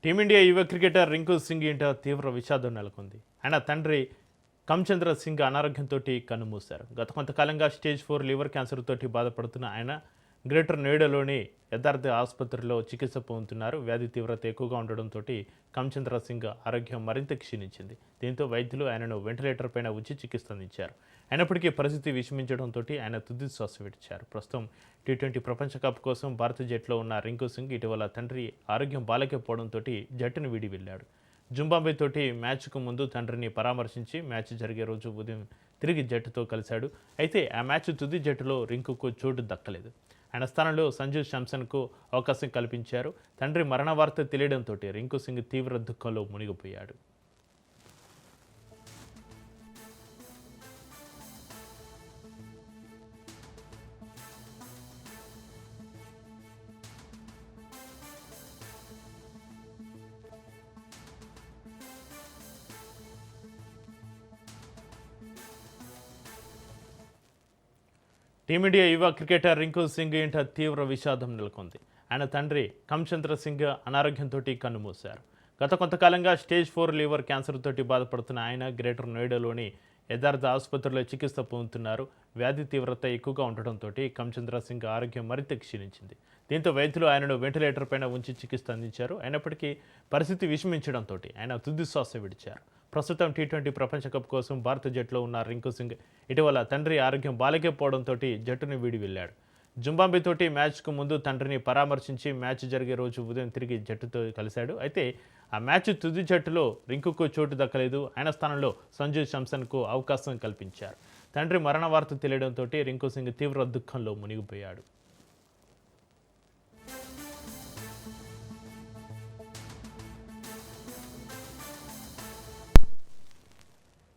Team India యువ cricketer Rinku Singh ఇంట తీవ్ర విషాదం నెలకొంది. ఆయన తండ్రి కమ్చంద్ర సింగ్ అనారోగ్యంతో కన్నుమూశారు. గత కొంతకాలంగా స్టేజ్ 4 లివర్ క్యాన్సర్తో బాధపడుతున్న ఆయన గ్రేటర్ నోయిడాలోని యథార్థ ఆసుపత్రిలో చికిత్స పొందుతున్నారు. వ్యాధి తీవ్రత ఎక్కువగా ఉండడంతో కమ్చంద్ర సింగ్ ఆరోగ్యం మరింత క్షీణించింది. దీంతో వైద్యులు ఆయనను వెంటిలేటర్ పైన ఉంచి చికిత్స అందించారు. అయినప్పటికీ పరిస్థితి విషమించడంతో ఆయన తుది శ్వాస విడిచారు. ప్రస్తుతం టీ20 ప్రపంచ కప్ కోసం భారత జట్టులో ఉన్న రింకు సింగ్ ఇటీవల తండ్రి ఆరోగ్యం బాలేకపోవడంతో జట్టును వీడి వెళ్ళాడు. జింబాబ్వే తోటి మ్యాచ్కు ముందు తండ్రిని పరామర్శించి మ్యాచ్ జరిగే రోజు ఉదయం తిరిగి జట్టుతో కలిశాడు. అయితే ఆ మ్యాచ్ తుది జట్టులో రింకుకు చోటు దక్కలేదు. ఆయన స్థానంలో సంజు శాంసన్కు అవకాశం కల్పించారు. తండ్రి మరణ వార్త తెలియడంతో రింకు సింగ్ తీవ్ర దుఃఖంలో మునిగిపోయాడు. టీమిండియా యువ క్రికెటర్ రింకు సింగ్ ఇంట తీవ్ర విషాదం నెలకొంది. ఆయన తండ్రి కమ్చంద్ర సింగ్ అనారోగ్యంతో కన్నుమూశారు. గత కొంతకాలంగా స్టేజ్ 4 లివర్ క్యాన్సర్తో బాధపడుతున్న ఆయన గ్రేటర్ నోయిడాలోని యథార్థ ఆసుపత్రిలో చికిత్స పొందుతున్నారు. వ్యాధి తీవ్రత ఎక్కువగా ఉండటంతో కమ్చంద్ర సింగ్ ఆరోగ్యం మరింత క్షీణించింది. దీంతో వైద్యులు ఆయనను వెంటిలేటర్ పైన ఉంచి చికిత్స అందించారు. అయినప్పటికీ పరిస్థితి విషమించడంతో ఆయన తుది శ్వాస విడిచారు. ప్రస్తుతం టీ20 ప్రపంచ కప్ కోసం భారత జట్టులో ఉన్న రింకు సింగ్ ఇటీవల తండ్రి ఆరోగ్యం బాలేకపోవడంతో జట్టును వీడి వెళ్ళాడు. జింబాబ్వే తోటి మ్యాచ్కు ముందు తండ్రిని పరామర్శించి మ్యాచ్ జరిగే రోజు ఉదయం తిరిగి జట్టుతో కలిశాడు. అయితే ఆ మ్యాచ్ తుది జట్టులో రింకుకు చోటు దక్కలేదు. ఆయన స్థానంలో సంజు శాంసన్కు అవకాశం కల్పించారు. తండ్రి మరణ వార్త తెలియడంతో రింకు సింగ్ తీవ్ర దుఃఖంలో మునిగిపోయాడు.